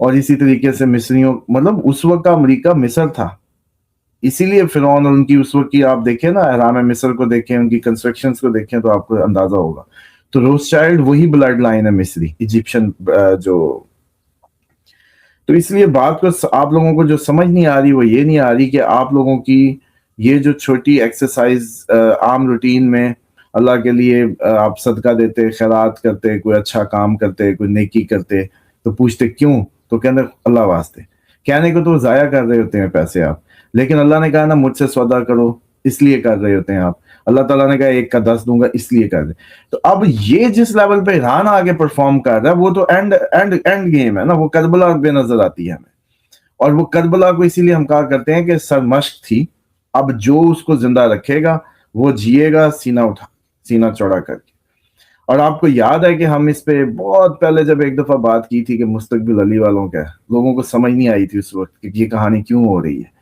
اور اسی طریقے سے مصریوں مطلب اس وقت کا امریکہ مصر تھا، اسی لیے فرعون اور ان کی اس وقت کی آپ دیکھیں نا احرام مصر کو دیکھیں، ان کی کنسٹرکشنز کو دیکھیں تو آپ کو اندازہ ہوگا. تو روز چائلڈ وہی بلڈ لائن ہے مصری ایجپشن جو. تو اس لیے بات کو آپ لوگوں کو جو سمجھ نہیں آ رہی وہ یہ نہیں آ رہی کہ آپ لوگوں کی یہ جو چھوٹی ایکسرسائز عام روٹین میں اللہ کے لیے آپ صدقہ دیتے، خیرات کرتے، کوئی اچھا کام کرتے، کوئی نیکی کرتے، تو پوچھتے کیوں؟ تو کہتے اللہ واسطے. کہنے کو تو ضائع کر رہے ہوتے ہیں پیسے آپ، لیکن اللہ نے کہا نا مجھ سے سودا کرو، اس لیے کر رہے ہوتے ہیں آپ. اللہ تعالیٰ نے کہا 1 کا 10 دوں گا، اس لیے کر رہے. تو اب یہ جس لیول پہ ایران آگے پرفارم کر رہا ہے وہ تو اینڈ گیم ہے نا، وہ کربلا بے نظر آتی ہے ہمیں. اور وہ کربلا کو اسی لیے ہم کہا کرتے ہیں کہ سر مشق تھی، اب جو اس کو زندہ رکھے گا وہ جیے گا سینہ چوڑا کر کے. اور آپ کو یاد ہے کہ ہم اس پہ بہت پہلے جب ایک دفعہ بات کی تھی کہ مستقبل علی والوں کا، لوگوں کو سمجھ نہیں آئی تھی اس وقت کہ یہ کہانی کیوں ہو رہی ہے.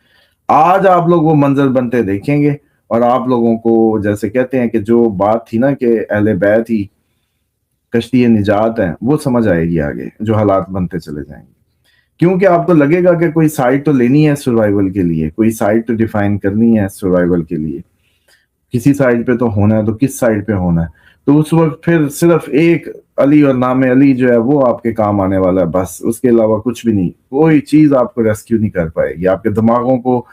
آج آپ لوگ وہ منظر بنتے دیکھیں گے اور آپ لوگوں کو جیسے کہتے ہیں کہ جو بات تھی نا کہ اہل بیت ہی کشتی نجات ہے، وہ سمجھ آئے گی آگے جو حالات بنتے چلے جائیں گے. کیونکہ آپ کو لگے گا کہ کوئی سائٹ تو لینی ہے سروائیول کے لیے، کوئی سائٹ تو ڈیفائن کرنی ہے سروائیول کے لیے، کسی سائٹ پہ تو ہونا ہے، تو کس سائٹ پہ ہونا ہے. تو اس وقت پھر صرف ایک علی اور نام علی جو ہے وہ آپ کے کام آنے والا ہے، بس اس کے علاوہ کچھ بھی نہیں. کوئی چیز آپ کو ریسکیو نہیں کر پائے گی. آپ کے دماغوں کو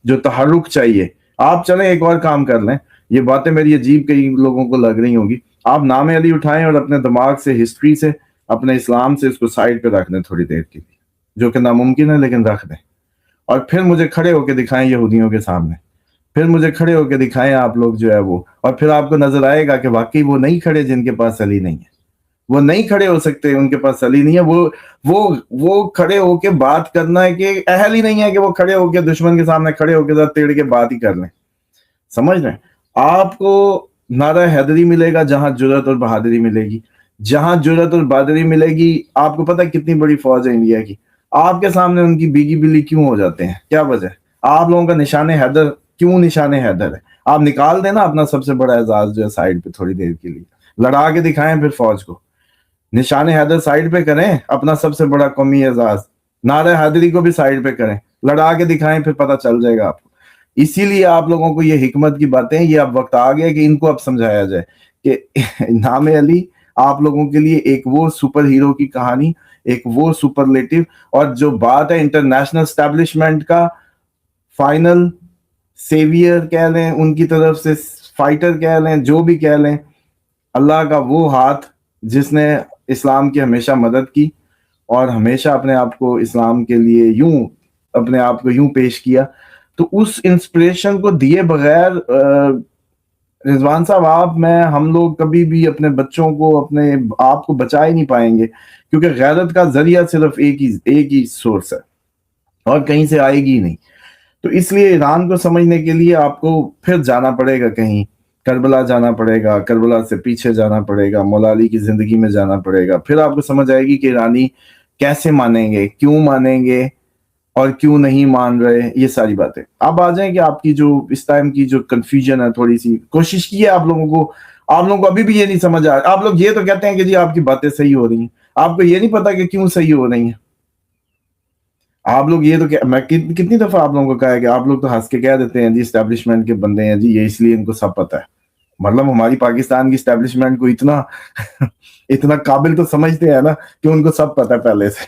جو تحرک چاہیے، آپ چلیں ایک اور کام کر لیں. یہ باتیں میری عجیب کئی لوگوں کو لگ رہی ہوں گی. آپ نام علی اٹھائیں اور اپنے دماغ سے، ہسٹری سے، اپنے اسلام سے اس کو سائڈ پہ رکھ دیں تھوڑی دیر کے لیے، جو کہ ناممکن ہے لیکن رکھ دیں. اور پھر مجھے کھڑے ہو کے دکھائیں یہودیوں کے سامنے، پھر مجھے کھڑے ہو کے دکھائیں آپ لوگ جو ہے وہ، اور پھر آپ کو نظر آئے گا کہ واقعی وہ نہیں کھڑے جن کے پاس علی نہیں ہے. وہ نہیں کھڑے ہو سکتے، ان کے پاس علی نہیں ہے. وہ کھڑے ہو کے بات کرنا ہے کہ اہل ہی نہیں ہے کہ وہ کھڑے ہو کے دشمن کے سامنے کھڑے ہو کے ذرا تیڑ کے بات ہی کر لیں. سمجھ رہے ہیں؟ آپ کو نعرہ حیدری ملے گا جہاں جرأت اور بہادری ملے گی. جہاں جرأت اور بہادری ملے گی، آپ کو پتہ ہے کتنی بڑی فوج ہے انڈیا کی، آپ کے سامنے ان کی بیگی بلی کیوں ہو جاتے ہیں؟ کیا وجہ ہے؟ آپ لوگوں کا نشان حیدر کیوں نشان حیدر ہے؟ آپ نکال دینا اپنا سب سے بڑا اعزاز جو ہے سائڈ پہ تھوڑی دیر کے لیے، لڑا کے دکھائیں پھر فوج کو. نشان حیدر سائڈ پہ کریں، اپنا سب سے بڑا قومی اعزاز نعرہ حیدری کو بھی سائڈ پہ کریں، لڑا کے دکھائیں، پھر پتہ چل جائے گا آپ کو. اسی لیے آپ لوگوں کو یہ حکمت کی باتیں، یہ اب وقت آ گیا کہ ان کو اب سمجھایا جائے کہ نام علی آپ لوگوں کے لیے ایک وہ سپر ہیرو کی کہانی، ایک وہ سپرلیٹو، اور جو بات ہے انٹرنیشنل اسٹیبلشمنٹ کا فائنل سیویئر کہہ لیں، ان کی طرف سے فائٹر کہہ لیں، جو بھی کہہ لیں، اللہ کا وہ ہاتھ جس نے اسلام کی ہمیشہ مدد کی اور ہمیشہ اپنے آپ کو اسلام کے لیے اپنے آپ کو یوں پیش کیا. تو اس انسپریشن کو دیے بغیر رضوان صاحب ہم لوگ کبھی بھی اپنے بچوں کو، اپنے آپ کو بچا ہی نہیں پائیں گے، کیونکہ غیرت کا ذریعہ صرف ایک ہی سورس ہے اور کہیں سے آئے گی نہیں. تو اس لیے ایران کو سمجھنے کے لیے آپ کو پھر جانا پڑے گا، کہیں کربلا جانا پڑے گا، کربلا سے پیچھے جانا پڑے گا، مولا علی کی زندگی میں جانا پڑے گا. پھر آپ کو سمجھ آئے گی کہ ایرانی کیسے مانیں گے، کیوں مانیں گے اور کیوں نہیں مان رہے، یہ ساری باتیں. اب آ جائیں کہ آپ کی جو اس ٹائم کی جو کنفیوژن ہے، تھوڑی سی کوشش کی ہے آپ لوگوں کو ابھی بھی یہ نہیں سمجھ آ رہا. آپ لوگ یہ تو کہتے ہیں کہ جی آپ کی باتیں صحیح ہو رہی ہیں، آپ کو یہ نہیں پتا کہ کیوں صحیح ہو رہی ہیں. آپ لوگ یہ تو میں کتنی دفعہ آپ لوگوں کو کہا ہے کہ آپ لوگ تو ہنس کے کہہ دیتے ہیں جی اسٹیبلشمنٹ کے بندے ہیں جی، یہ اس لیے ان کو سب پتا ہے. مطلب ہماری پاکستان کی اسٹیبلشمنٹ کو اتنا قابل تو سمجھتے ہیں نا کہ ان کو سب پتا ہے پہلے سے.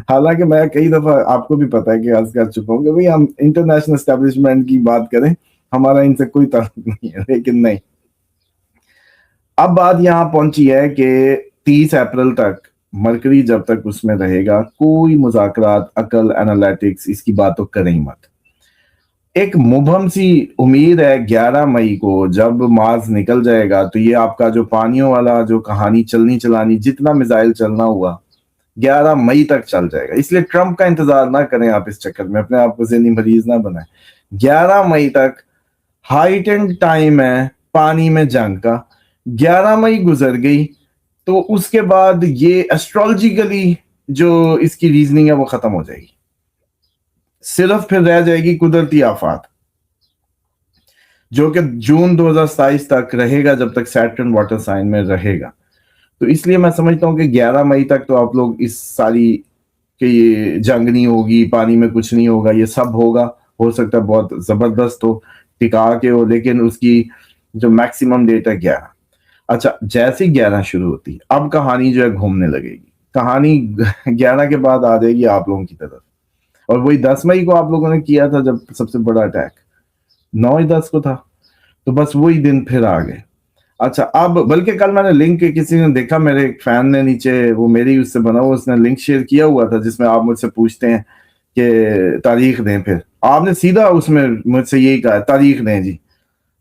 حالانکہ میں کئی دفعہ آپ کو بھی پتا ہے کہ عرض کر چکا ہوں کہ بھئی ہم انٹرنیشنل اسٹیبلشمنٹ کی بات کریں، ہمارا ان سے کوئی تعلق نہیں ہے، لیکن نہیں. اب بات یہاں پہنچی ہے کہ 30 اپریل تک مرکری جب تک اس میں رہے گا، کوئی مذاکرات، عقل، انالیٹکس اس کی بات تو کریں ہی مت. ایک مبہم سی امید ہے 11 مئی کو جب مارس نکل جائے گا تو یہ آپ کا جو پانیوں والا جو کہانی چلانی جتنا میزائل چلنا ہوا 11 مئی تک چل جائے گا. اس لیے ٹرمپ کا انتظار نہ کریں آپ اس چکر میں، اپنے آپ کو ذہنی مریض نہ بنائیں. 11 مئی تک ہائی ٹینڈ ٹائم ہے پانی میں جنگ کا. 11 مئی گزر گئی تو اس کے بعد یہ ایسٹرولوجیکلی جو اس کی ریزننگ ہے وہ ختم ہو جائے گی. صرف پھر رہ جائے گی قدرتی آفات، جو کہ جون 2027 تک رہے گا جب تک سیٹرن واٹر سائن میں رہے گا. تو اس لیے میں سمجھتا ہوں کہ 11 مئی تک تو آپ لوگ اس ساری کہ یہ جنگ نہیں ہوگی, پانی میں کچھ نہیں ہوگا, یہ سب ہوگا, ہو سکتا ہے بہت زبردست ہو, ٹکا کے ہو, لیکن اس کی جو میکسیمم ڈیٹ ہے 11. اچھا جیسے 11 شروع ہوتی اب کہانی جو ہے گھومنے لگے گی, کہانی 11 کے بعد آ جائے گی آپ لوگوں کی طرف, اور وہی 10 مئی کو آپ لوگوں نے کیا تھا جب سب سے بڑا اٹیک 9/10 کو تھا, تو بس وہی دن پھر آ گئے. اچھا اب بلکہ کل میں نے لنک کسی نے دیکھا, میرے ایک فین نے نیچے, وہ میری اس سے بنا ہوا, اس نے لنک شیئر کیا ہوا تھا جس میں آپ مجھ سے پوچھتے ہیں کہ تاریخ دیں, پھر آپ نے سیدھا اس میں مجھ سے یہی کہا تاریخ دیں جی.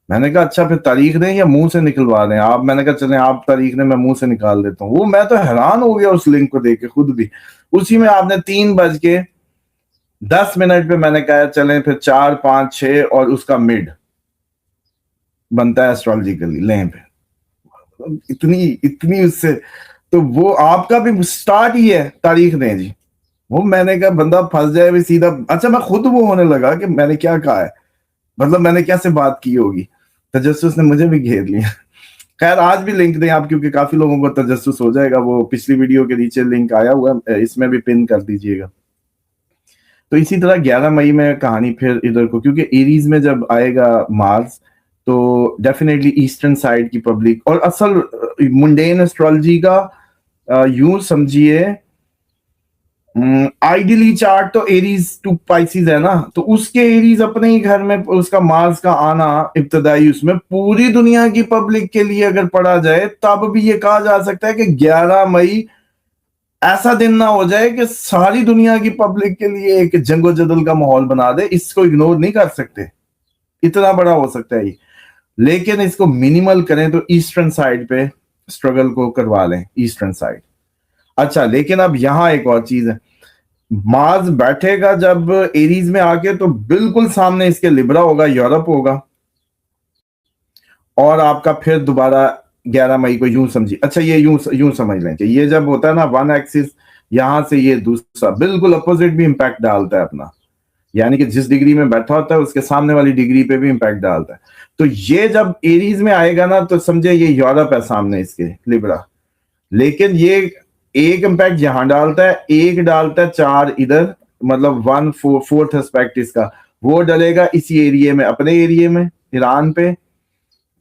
میں نے کہا اچھا پھر تاریخ دیں یا منہ سے نکلوا دیں آپ, میں نے کہا چلیں آپ تاریخ دیں, میں منہ سے نکال دیتا ہوں. وہ میں تو حیران ہو گیا اس لنک کو دیکھ کے خود بھی. اسی میں آپ نے 3:10 پہ میں نے کہا چلیں پھر 4, 5, 6 اور اس کا مڈ بنتا ہے ایسٹرالوجیکلی لیں پہ, اتنی اس سے, تو وہ آپ کا بھی سٹارٹ ہی ہے تاریخ دیں جی. وہ میں نے کہا بندہ پھنس جائے بھی سیدھا. اچھا میں خود وہ ہونے لگا کہ میں نے کیا کہا ہے, مطلب میں نے کیسے بات کی ہوگی, تجسس نے مجھے بھی گھیر لیا. خیر آج بھی لنک دیں آپ, کیونکہ کافی لوگوں کو تجسس ہو جائے گا. وہ پچھلی ویڈیو کے نیچے لنک آیا ہوا ہے, اس میں بھی پن کر دیجئے گا. تو اسی طرح 11 مئی میں کہانی پھر ادھر کو, کیونکہ ایریز میں جب آئے گا مارس تو ڈیفینیٹلی ایسٹرن سائڈ کی پبلک, اور اصل منڈین ایسٹرالوجی کا یوں سمجھیے آئیڈیلی چارٹ تو ایریز ٹو پائسیز ہے نا, تو اس کے ایریز اپنے ہی گھر میں اس کا مارس کا آنا ابتدائی, اس میں پوری دنیا کی پبلک کے لیے اگر پڑھا جائے تب بھی یہ کہا جا سکتا ہے کہ 11 مئی ایسا دن نہ ہو جائے کہ ساری دنیا کی پبلک کے لیے ایک جنگ و جدل کا ماحول بنا دے. اس کو اگنور نہیں کر سکتے, اتنا بڑا ہو سکتا ہے یہ, لیکن اس کو منیمل کریں تو ایسٹرن سائڈ پہ سٹرگل کو کروا لیں, ایسٹرن سائڈ. اچھا لیکن اب یہاں ایک اور چیز ہے, مارس بیٹھے گا جب ایریز میں آ کے تو بالکل سامنے اس کے لبرا ہوگا, یورپ ہوگا, اور آپ کا پھر دوبارہ 11 مئی کو یوں سمجھیے. اچھا یہ یوں سمجھ لیں کہ یہ جب ہوتا ہے نا ون ایکسس, یہاں سے یہ دوسرا بالکل اپوزٹ بھی امپیکٹ ڈالتا ہے اپنا, یعنی کہ جس ڈگری میں بیٹھا ہوتا ہے اس کے سامنے والی ڈگری پہ بھی امپیکٹ ڈالتا ہے. تو یہ جب ایریز میں آئے گا نا تو سمجھے یہ یورپ ہے سامنے اس کے لبرا, لیکن یہ ایک امپیکٹ یہاں ڈالتا ہے, ایک ڈالتا ہے 4 ادھر, مطلب 1/4 اسپیکٹ اس کا وہ ڈلے گا اسی ایریے میں, اپنے ایریے میں, ایران پہ,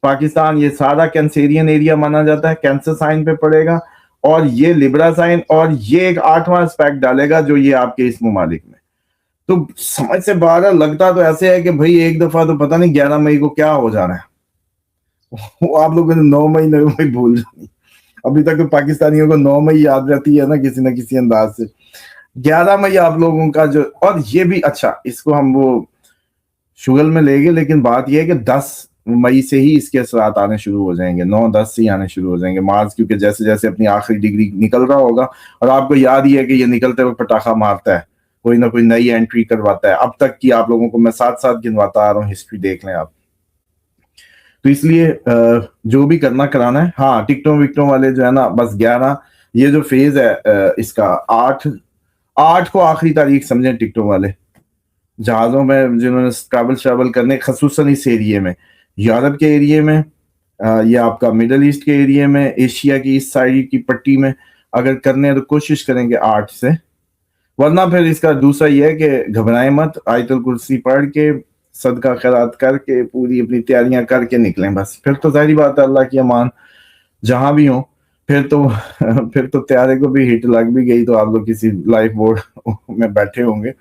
پاکستان, یہ سارا کینسیرین ایریا مانا جاتا ہے, کینسر سائن پہ پڑے گا, اور یہ لبرا سائن, اور یہ ایک 8واں اسپیکٹ ڈالے گا جو یہ آپ کے اس ممالک میں. تو سمجھ سے باہر ہے, لگتا تو ایسے ہے کہ بھئی ایک دفعہ تو پتہ نہیں 11 مئی کو کیا ہو جانا ہے. آپ لوگوں نے 9 مئی بھول جانی, ابھی تک تو پاکستانیوں کو 9 مئی یاد رہتی ہے نا کسی نہ کسی انداز سے. 11 مئی آپ لوگوں کا جو, اور یہ بھی اچھا اس کو ہم وہ شغل میں لے گے, لیکن بات یہ ہے کہ 10 مئی سے ہی اس کے اثرات آنے شروع ہو جائیں گے, 9-10 سے ہی آنے شروع ہو جائیں گے مارس, کیونکہ جیسے جیسے اپنی آخری ڈگری نکل رہا ہوگا, اور آپ کو یاد ہی ہے کہ یہ نکلتے ہوئے پٹاخہ مارتا ہے, کوئی نہ کوئی نئی انٹری کرواتا ہے. اب تک کی آپ لوگوں کو میں ساتھ ساتھ گنواتا آ رہا ہوں, ہسٹری دیکھ لیں آپ. تو اس لیے جو بھی کرنا کرانا ہے, ہاں ٹکٹوں وکٹوں والے جو ہے نا, بس 11 یہ جو فیز ہے اس کا 8 کو آخری تاریخ سمجھیں ٹکٹوں والے, جہازوں میں جنہوں نے ٹریول کرنے, خصوصاً اس ایریے میں, یورپ کے ایریے میں, یا آپ کا مڈل ایسٹ کے ایریے میں, ایشیا کی اس سائڈ کی پٹی میں اگر کرنے تو کوشش کریں گے 8 سے, ورنہ پھر اس کا دوسرا یہ ہے کہ گھبرائیں مت, آیت الکرسی پڑھ کے صدقہ خیرات کر کے پوری اپنی تیاریاں کر کے نکلیں بس. پھر تو ظاہری بات ہے اللہ کی امان جہاں بھی ہوں, پھر تو تیارے کو بھی ہٹ لگ بھی گئی تو آپ لوگ کسی لائف بورڈ میں بیٹھے ہوں گے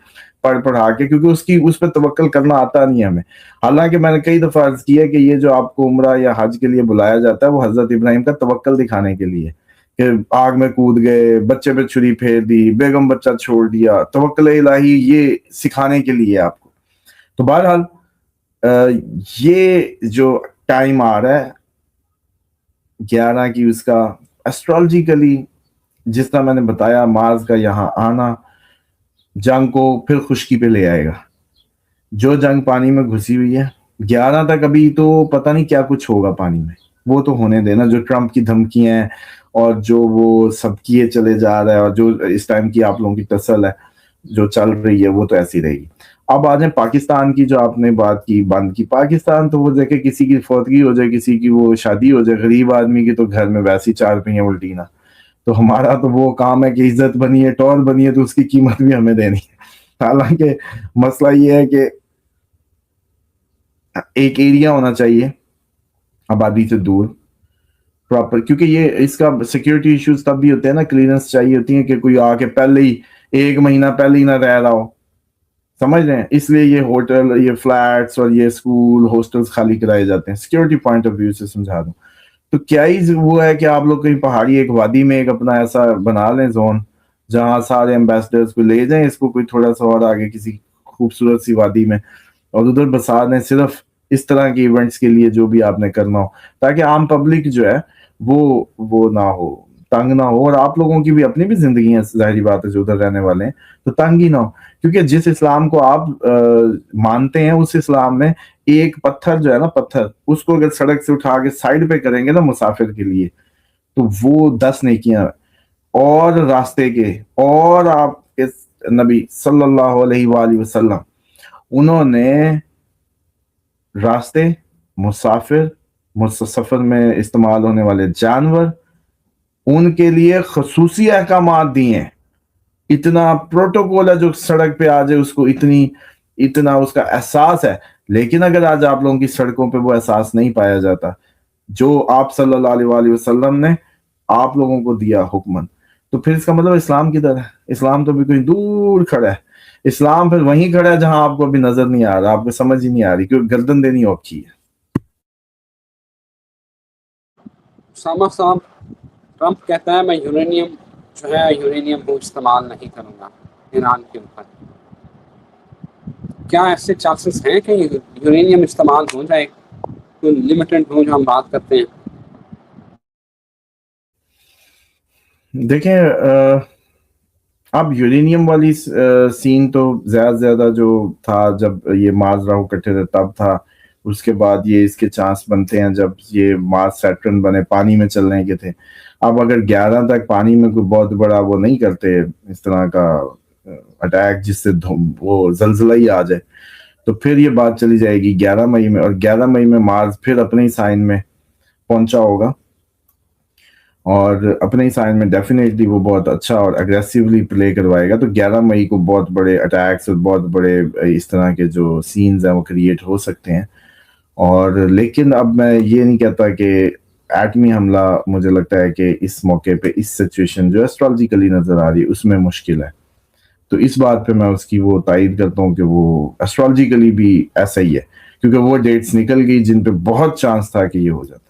پڑھا کے, کیونکہ اس پہ توکل کرنا آتا نہیں ہے ہمیں. حالانکہ میں نے کئی دفعہ عرض کیا کہ یہ جو آپ کو عمرہ یا حج کے لیے بلایا جاتا ہے وہ حضرت ابراہیم کا توکل دکھانے کے لیے, کہ آگ میں کود گئے, بچے پہ چھری پھیر دی, بیگم بچہ چھوڑ دیا, توکل الہی یہ سکھانے کے لیے آپ کو. تو بہرحال یہ جو ٹائم آ رہا ہے 11 کی, اس کا ایسٹرالوجیکلی جس طرح میں نے بتایا, مارس کا یہاں آنا جنگ کو پھر خشکی پہ لے آئے گا. جو جنگ پانی میں گھسی ہوئی ہے 11 تک, ابھی تو پتہ نہیں کیا کچھ ہوگا پانی میں, وہ تو ہونے دینا. جو ٹرمپ کی دھمکیاں ہیں اور جو وہ سب کیے چلے جا رہا ہے, اور جو اس ٹائم کی آپ لوگوں کی تسل ہے جو چل رہی ہے, وہ تو ایسی رہے گی. اب آ جائیں پاکستان کی, جو آپ نے بات کی بند کی. پاکستان تو وہ دیکھے کسی کی فوتگی ہو جائے, کسی کی وہ شادی ہو جائے, غریب آدمی کی تو گھر میں ویسی 4 پہیے الٹی نا, تو ہمارا تو وہ کام ہے کہ عزت بنی ہے، ٹور بنی ہے، تو اس کی قیمت بھی ہمیں دینی ہے. حالانکہ مسئلہ یہ ہے کہ ایک ایریا ہونا چاہیے آبادی سے دور پراپر، کیونکہ یہ اس کا سیکیورٹی ایشوز تب بھی ہوتے ہیں نا، کلیئرنس چاہیے ہوتی ہے کہ کوئی آ کے پہلے ہی 1 مہینہ پہلے ہی نہ رہ رہا ہو، سمجھ رہے ہیں. اس لیے یہ ہوٹل، یہ فلیٹس اور یہ اسکول ہاسٹلس خالی کرائے جاتے ہیں. سیکیورٹی پوائنٹ آف ویو سے سمجھا دوں تو کیا ہی وہ ہے کہ آپ لوگ کہیں پہاڑی ایک وادی میں ایک اپنا ایسا بنا لیں زون جہاں سارے ایمبیسڈرز کو لے جائیں اس کو کوئی تھوڑا سا اور آگے کسی خوبصورت سی وادی میں، اور ادھر بسا دیں صرف اس طرح کے ایونٹس کے لیے جو بھی آپ نے کرنا ہو، تاکہ عام پبلک جو ہے وہ نہ ہو، تنگ نہ ہو. اور آپ لوگوں کی بھی اپنی بھی زندگی ہے، ظاہری بات ہے جو ادھر رہنے والے ہیں، تو تنگ ہی نہ ہو. کیونکہ جس اسلام کو آپ مانتے ہیں اس اسلام میں ایک پتھر جو ہے نا، پتھر اس کو اگر سڑک سے اٹھا کے سائڈ پہ کریں گے نا مسافر کے لیے تو وہ 10 نیکیاں. اور راستے کے، اور آپ کے نبی صلی اللہ علیہ وآلہ وسلم انہوں نے راستے، مسافر، سفر میں استعمال ہونے والے جانور، ان کے لیے خصوصی احکامات دیے ہیں. اتنا پروٹوکول ہے جو سڑک پہ آ جائے اس کو اتنا اس کا احساس ہے. لیکن اگر آج آپ لوگوں کی سڑکوں پہ وہ احساس نہیں پایا جاتا جو آپ صلی اللہ علیہ وآلہ وسلم نے آپ لوگوں کو دیا حکمن، تو پھر اس کا مطلب اسلام کدھر ہے؟ اسلام تو بھی کوئی دور کھڑا ہے. اسلام پھر وہیں کھڑا ہے جہاں آپ کو ابھی نظر نہیں آ رہا، آپ کو سمجھ ہی نہیں آ رہی، کیونکہ گردن دینی اوکھی ہے. اسامہ صاحب، ٹرمپ کہتا ہے میں یورینیم کو استعمال نہیں کروں گا ایران کے اوپر. کیا ایسے چانسز ہیں کہ یورینیم استعمال ہو جائے، کوئی لمیٹڈ ہو جو ہم بات کرتے ہیں؟ دیکھیں اب یورینیم والی سین تو زیادہ سے زیادہ جو تھا جب یہ مارس راہو کٹھے تھے تب تھا. اس کے بعد یہ اس کے چانس بنتے ہیں جب یہ مارس سیٹرن بنے، پانی میں چلنے کے تھے. اب اگر 11 تک پانی میں کوئی بہت بڑا وہ نہیں کرتے اس طرح کا اٹیک جس سے وہ زلزلہ ہی آ جائے، تو پھر یہ بات چلی جائے گی 11 مئی میں. اور 11 مئی میں مارس پھر اپنے ہی سائن میں پہنچا ہوگا، اور اپنے ہی سائن میں ڈیفینیٹلی وہ بہت اچھا اور اگریسیولی پلے کروائے گا. تو 11 مئی کو بہت بڑے اٹیکس اور بہت بڑے اس طرح کے جو سینز ہیں وہ کریٹ ہو سکتے ہیں. اور لیکن اب میں یہ نہیں کہتا کہ ایٹمی حملہ، مجھے لگتا ہے کہ اس موقع پہ اس سچویشن جو ایسٹرالوجیکلی نظر آ رہی ہے اس میں مشکل ہے. تو اس بات پہ میں اس کی وہ تائید کرتا ہوں کہ وہ ایسٹرالوجیکلی بھی ایسا ہی ہے، کیونکہ وہ ڈیٹس نکل گئی جن پہ بہت چانس تھا کہ یہ ہو جاتا.